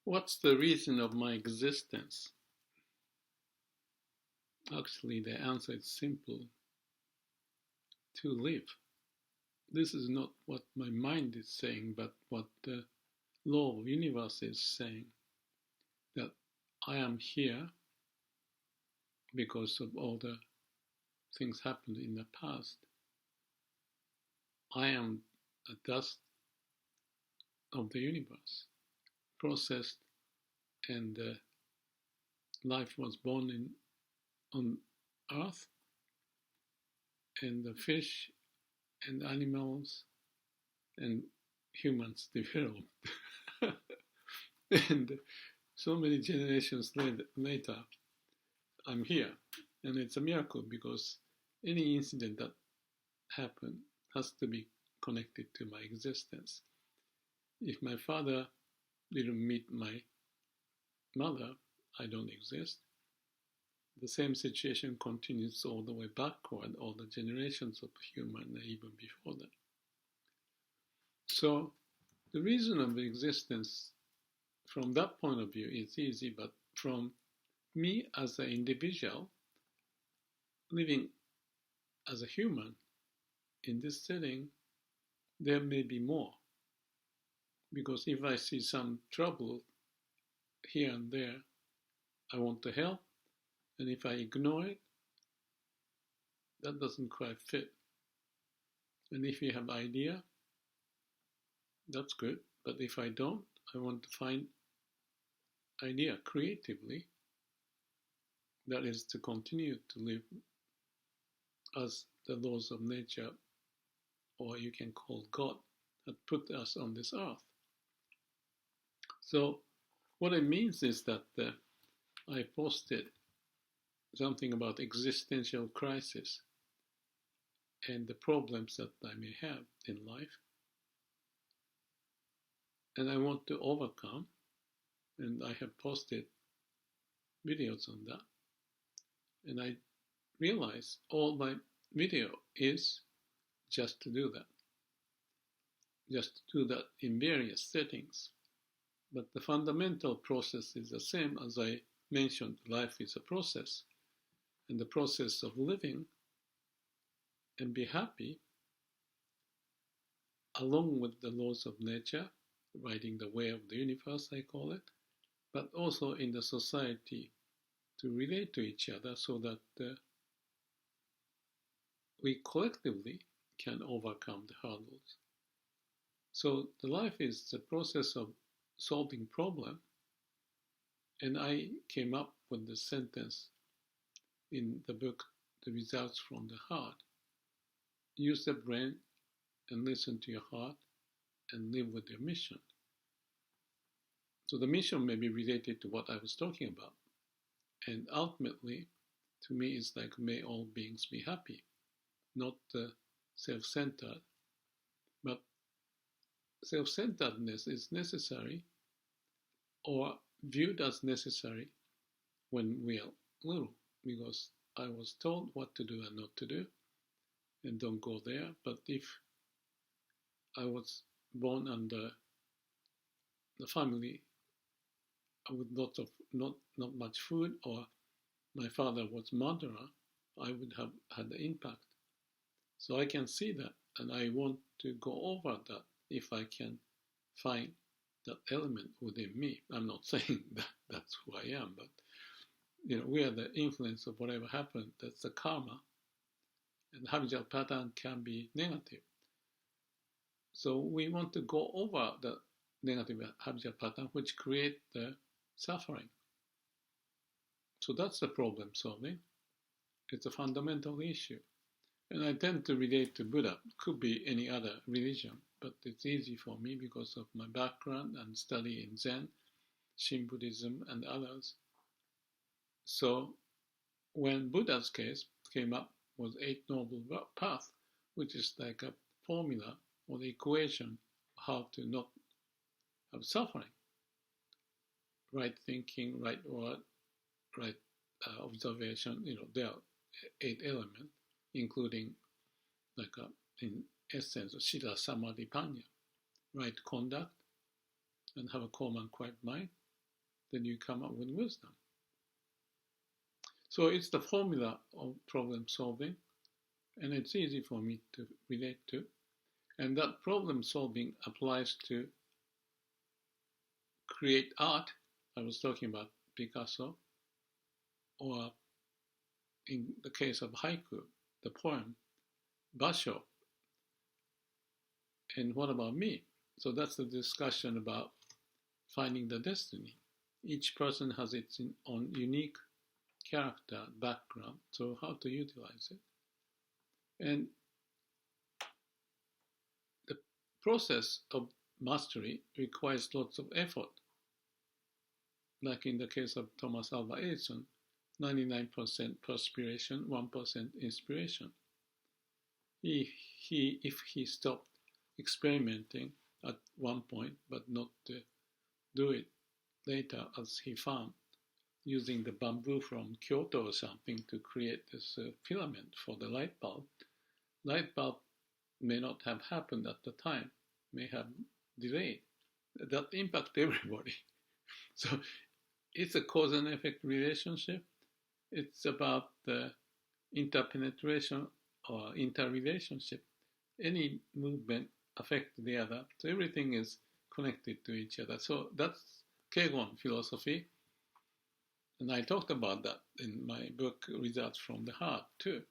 What's the reason of my existence? Actually, the answer is simple: to live. This is not what my mind is saying, but what the law of universe is saying, that I am here because of all the things happened in the past. I am the dust of the universe, processed, and life was born on earth, and the fish and animals and humans developed. And so many generations later, I'm here. And it's a miracle because any incident that happened has to be connected to my existence. If my father didn't meet my mother, I don't exist. The same situation continues all the way backward, all the generations of human, even before that. So the reason of existence from that point of view is easy, but from me as an individual, living as a human in this setting, there may be more. Because if I see some trouble here and there, I want to help. And if I ignore it, that doesn't quite fit. And if you have idea, that's good. But if I don't, I want to find idea creatively. That is to continue to live as the laws of nature, or you can call God, had put us on this earth. So what it means is that I posted something about existential crisis and the problems that I may have in life, and I want to overcome, and I have posted videos on that, and I realize all my video is just to do that in various settings. But the fundamental process is the same. As I mentioned, life is a process, and the process of living and be happy along with the laws of nature, riding the way of the universe, I call it, but also in the society to relate to each other so that we collectively can overcome the hurdles. So the life is the process of solving problem, and I came up with the sentence in the book, The Results from the Heart. Use the brain and listen to your heart and live with your mission. So the mission may be related to what I was talking about. And ultimately, to me, it's like, may all beings be happy, not self-centered. But self-centeredness is necessary, or viewed as necessary, when we are little, because I was told what to do and not to do, and don't go there. But if I was born under the family with lots of not much food, or my father was murderer, I would have had the impact. So I can see that, and I want to go over that if I can find that element within me. I'm not saying that that's who I am, but we are the influence of whatever happened. That's the karma, and habitual pattern can be negative. So we want to go over the negative habitual pattern, which create the suffering. So that's the problem solving. It's a fundamental issue. And I tend to relate to Buddha. Could be any other religion, but it's easy for me because of my background and study in Zen, Shin Buddhism, and others. So when Buddha's case came up was Eight Noble Path, which is like a formula or the equation how to not have suffering. Right thinking, right word, right observation. There are 8 elements, including in essence, Shila Samadhi Panya, right conduct, and have a calm and quiet mind, then you come up with wisdom. So it's the formula of problem solving, and it's easy for me to relate to. And that problem solving applies to create art. I was talking about Picasso, or in the case of haiku, the poem, basho. And what about me? So that's the discussion about finding the destiny. Each person has its own unique character, background, so how to utilize it. And the process of mastery requires lots of effort. Like in the case of Thomas Alva Edison, 99% perspiration, 1% inspiration. If he stopped experimenting at one point, but not to do it later, as he found, using the bamboo from Kyoto or something to create this filament for the light bulb may not have happened at the time, may have delayed. That impact everybody. So it's a cause and effect relationship. It's about the interpenetration or interrelationship. Any movement affects the other. So everything is connected to each other. So that's Keigon philosophy. And I talked about that in my book, Results from the Heart, too.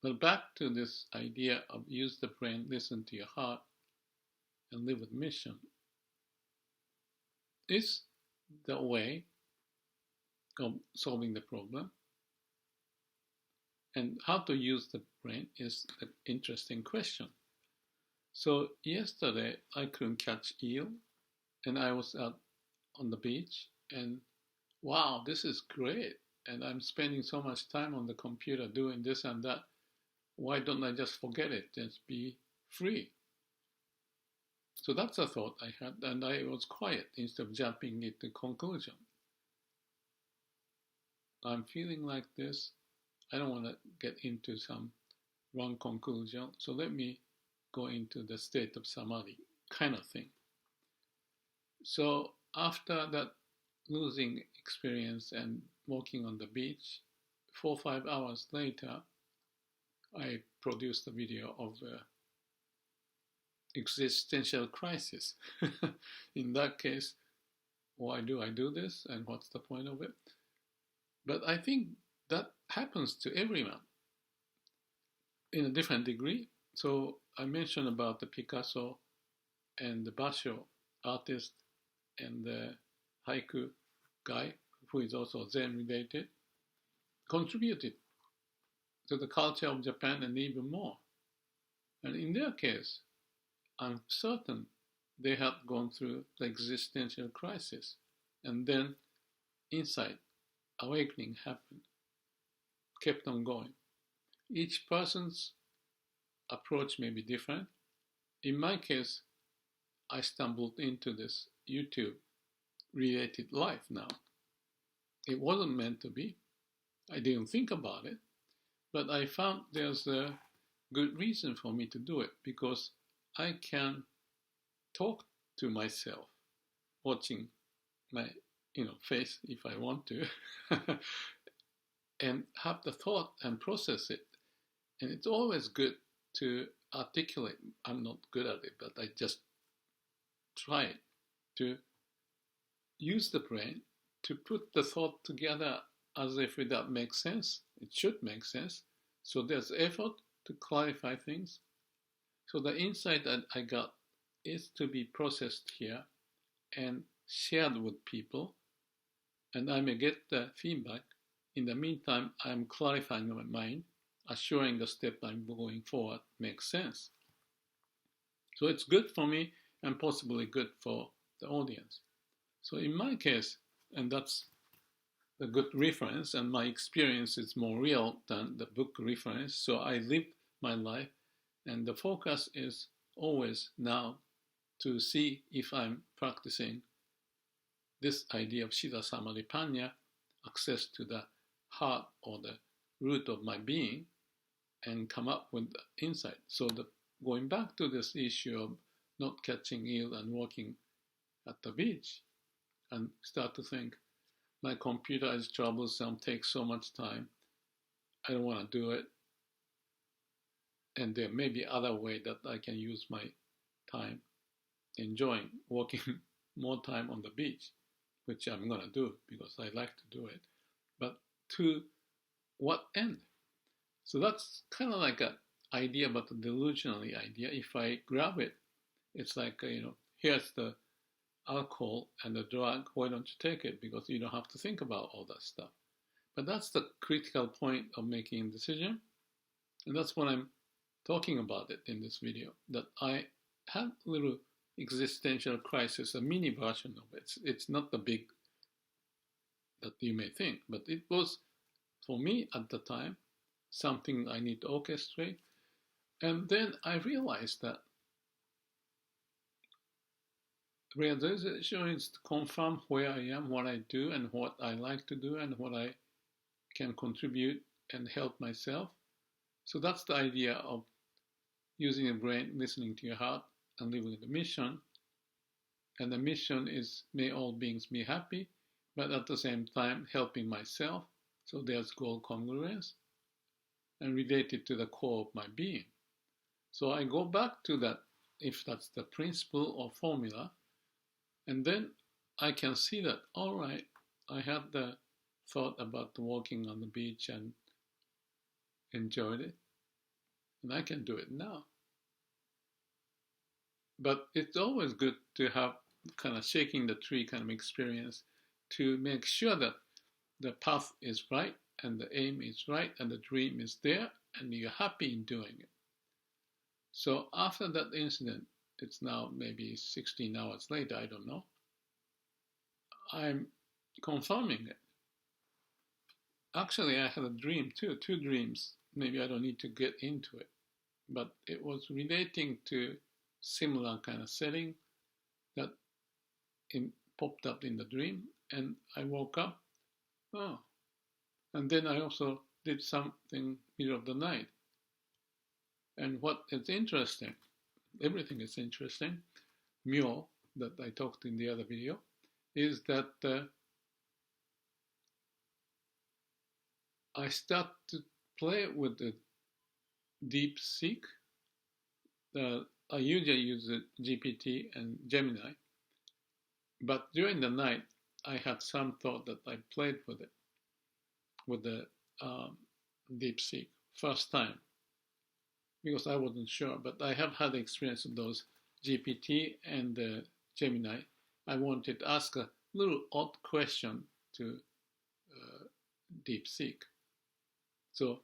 But back to this idea of use the brain, listen to your heart, and live with mission. Is the way of solving the problem. And how to use the brain is an interesting question. So yesterday I couldn't catch eel, and I was out on the beach, and wow, this is great. And I'm spending so much time on the computer doing this and that. Why don't I just forget it, just be free? So that's a thought I had, and I was quiet instead of jumping into conclusion. I'm feeling like this. I don't want to get into some wrong conclusion, so let me go into the state of samadhi kind of thing. So after that losing experience and walking on the beach, 4 or 5 hours later, I produced a video of existential crisis. In that case, why do I do this and what's the point of it? But I think that happens to everyone in a different degree. So I mentioned about the Picasso and the basho artist and the haiku guy, who is also Zen related, contributed to the culture of Japan and even more. And in their case, I'm certain they had gone through the existential crisis, and then insight, awakening happened, kept on going. Each person's approach may be different. In my case, I stumbled into this YouTube related life now. It wasn't meant to be. I didn't think about it, but I found there's a good reason for me to do it, because I can talk to myself watching my face if I want to and have the thought and process it. And it's always good to articulate. I'm not good at it, but I just try to use the brain to put the thought together as if that makes sense. It should make sense. So there's effort to clarify things. So the insight that I got is to be processed here and shared with people, and I may get the feedback. In the meantime, I'm clarifying my mind, assuring the step I'm going forward makes sense. So it's good for me and possibly good for the audience. So in my case, and that's the good reference, and my experience is more real than the book reference, so I live my life, and the focus is always now to see if I'm practicing this idea of Siddha Samadhi Panya, access to the heart or the root of my being, and come up with insight. So going back to this issue of not catching eel and walking at the beach, and start to think, my computer is troublesome, takes so much time, I don't want to do it, and there may be other way that I can use my time enjoying walking more time on the beach, which I'm going to do because I like to do it. But to what end? So that's kind of like an idea, but a delusional idea. If I grab it, it's like, here's the alcohol and the drug, why don't you take it? Because you don't have to think about all that stuff. But that's the critical point of making a decision. And that's what I'm talking about it in this video, that I had a little existential crisis, a mini version of it. It's not the big that you may think, but it was, for me at the time, something I need to orchestrate. And then I realized that realization is to confirm where I am, what I do, and what I like to do, and what I can contribute and help myself. So that's the idea of using the brain, listening to your heart, and living the mission. And the mission is, may all beings be happy, but at the same time helping myself. So there's goal congruence and related to the core of my being. So I go back to that, if that's the principle or formula, and then I can see that, all right, I had the thought about walking on the beach and enjoyed it, and I can do it now. But it's always good to have kind of shaking the tree kind of experience to make sure that the path is right and the aim is right and the dream is there and you're happy in doing it. So after that incident, it's now maybe 16 hours later, I don't know, I'm confirming it. Actually, I had a dream too, 2 dreams. Maybe I don't need to get into it, but it was relating to similar kind of setting that popped up in the dream, and I woke up, and then I also did something middle of the night. And what is interesting, everything is interesting, Myo, that I talked in the other video, is that I start to play with the deep seek. I usually use the GPT and Gemini, but during the night I had some thought that I played with it, with the deep seek, first time, because I wasn't sure, but I have had the experience of those GPT and Gemini. I wanted to ask a little odd question to deep seek. So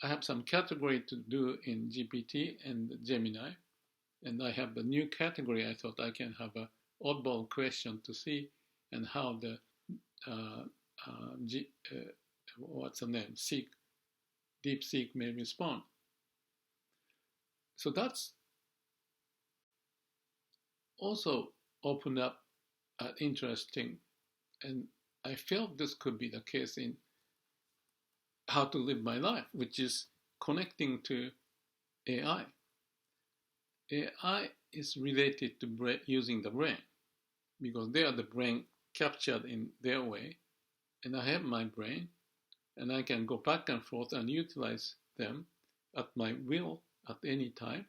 I have some category to do in GPT and Gemini, and I have the new category. I thought I can have a oddball question to see and how the deep seek may respond. So that's also opened up interesting, and I felt this could be the case in how to live my life, which is connecting to AI. AI is related to using the brain, because they are the brain captured in their way, and I have my brain, and I can go back and forth and utilize them at my will at any time,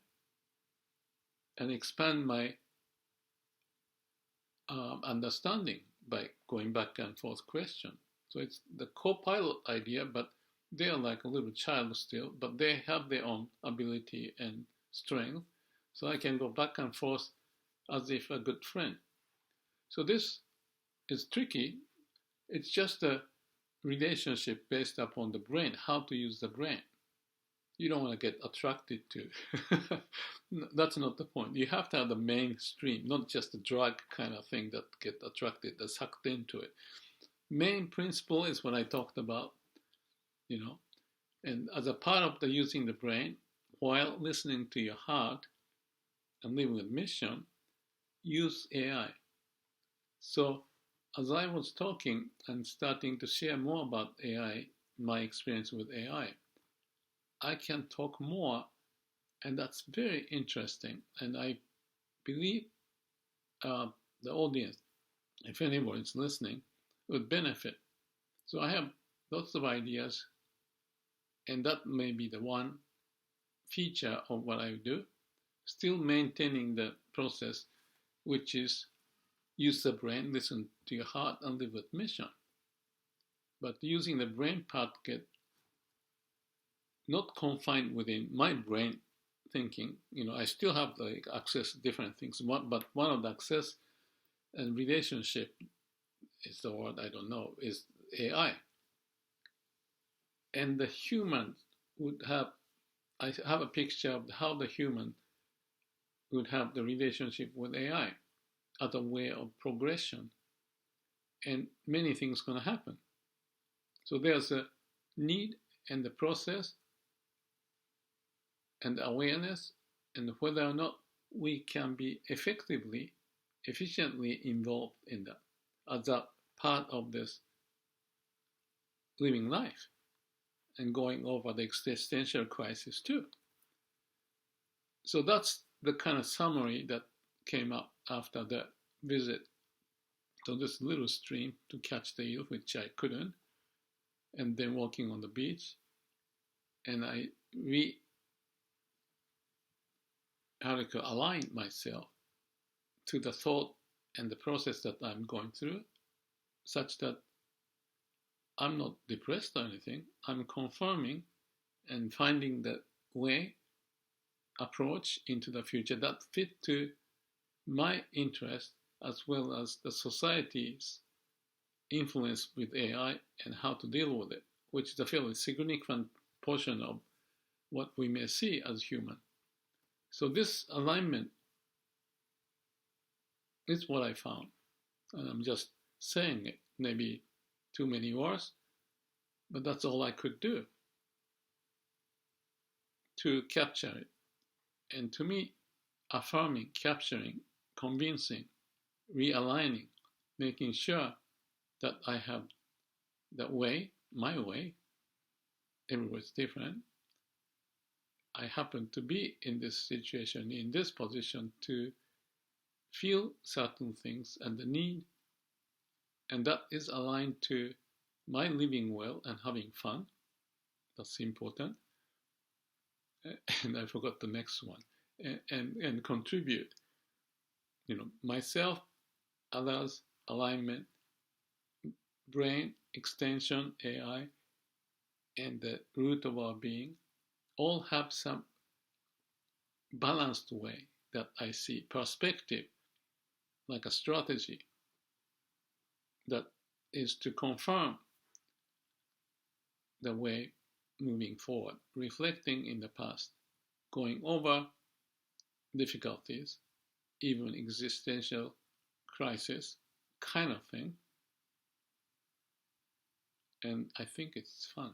and expand my understanding by going back and forth question. So it's the co-pilot idea, but they are like a little child still, but they have their own ability and strength. So I can go back and forth as if a good friend. So this is tricky. It's just a relationship based upon the brain, how to use the brain. You don't want to get attracted to. That's not the point. You have to have the mainstream, not just the drug kind of thing that get attracted, that sucked into it. Main principle is what I talked about, and as a part of the using the brain, while listening to your heart and living with mission, use AI. So as I was talking and starting to share more about AI, my experience with AI, I can talk more, and that's very interesting. And I believe the audience if anyone is listening, would benefit. So I have lots of ideas, and that may be the one feature of what I do, still maintaining the process, which is use the brain, listen to your heart, and live with mission. But using the brain part get not confined within my brain thinking. I still have like access to different things, but one of the access and relationship is the word I don't know, is AI. And the human would have, I have a picture of how the human would have the relationship with AI as a way of progression. And many things going to happen. So there's a need and the process and awareness, and whether or not we can be efficiently involved in that as a part of this living life and going over the existential crisis too. So that's the kind of summary that came up after the visit to this little stream to catch the eel, which I couldn't, and then walking on the beach. And I align myself to the thought and the process that I'm going through, such that I'm not depressed or anything. I'm confirming and finding the way, approach into the future that fit to my interest as well as the society's influence with AI and how to deal with it, which is a fairly significant portion of what we may see as human. So this alignment is what I found. And I'm just saying it, maybe too many words, but that's all I could do to capture it. And to me, affirming, capturing, convincing, realigning, making sure that I have that way, my way, everyone's different. I happen to be in this situation, in this position to feel certain things and the need, and that is aligned to my living well and having fun. That's important. And I forgot the next one. And contribute. Myself, others, alignment, brain, extension, AI, and the root of our being all have some balanced way that I see, perspective, like a strategy that is to confirm the way moving forward, reflecting in the past, going over difficulties, even existential crisis kind of thing. And I think it's fun.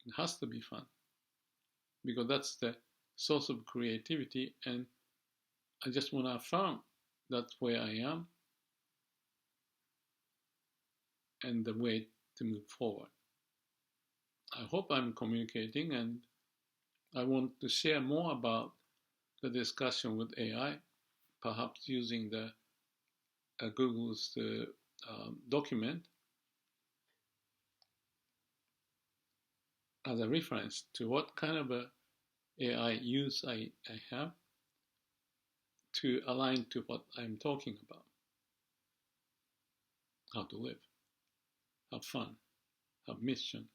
It has to be fun because that's the source of creativity, and I just want to affirm that's where I am and the way to move forward. I hope I'm communicating, and I want to share more about the discussion with AI, perhaps using the Google's document as a reference to what kind of a AI use I have to align to what I'm talking about. How to live, have fun, have mission,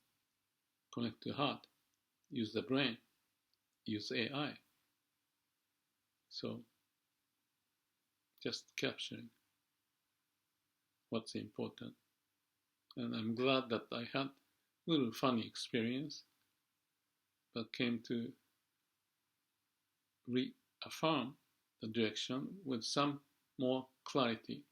connect to heart, use the brain, use AI. So just capturing what's important. And I'm glad that I had a little funny experience, but came to reaffirm the direction with some more clarity.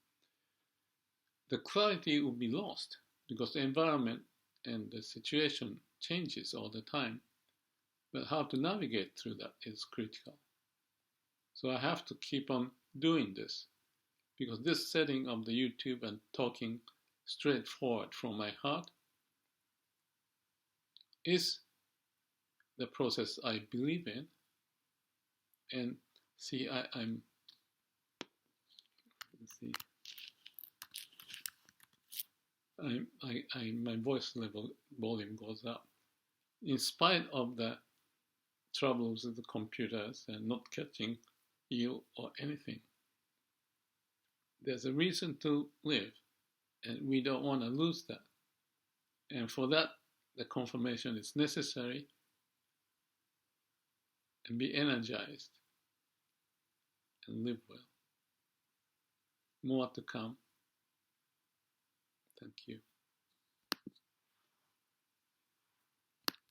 The clarity will be lost because the environment and the situation changes all the time, but how to navigate through that is critical. So I have to keep on doing this because this setting of the YouTube and talking straightforward from my heart is the process I believe in. And see, I'm Let's see. My voice level volume goes up. In spite of the troubles with the computers and not catching you or anything, there's a reason to live, and we don't want to lose that. And for that, the confirmation is necessary, and be energized and live well. More to come. Thank you.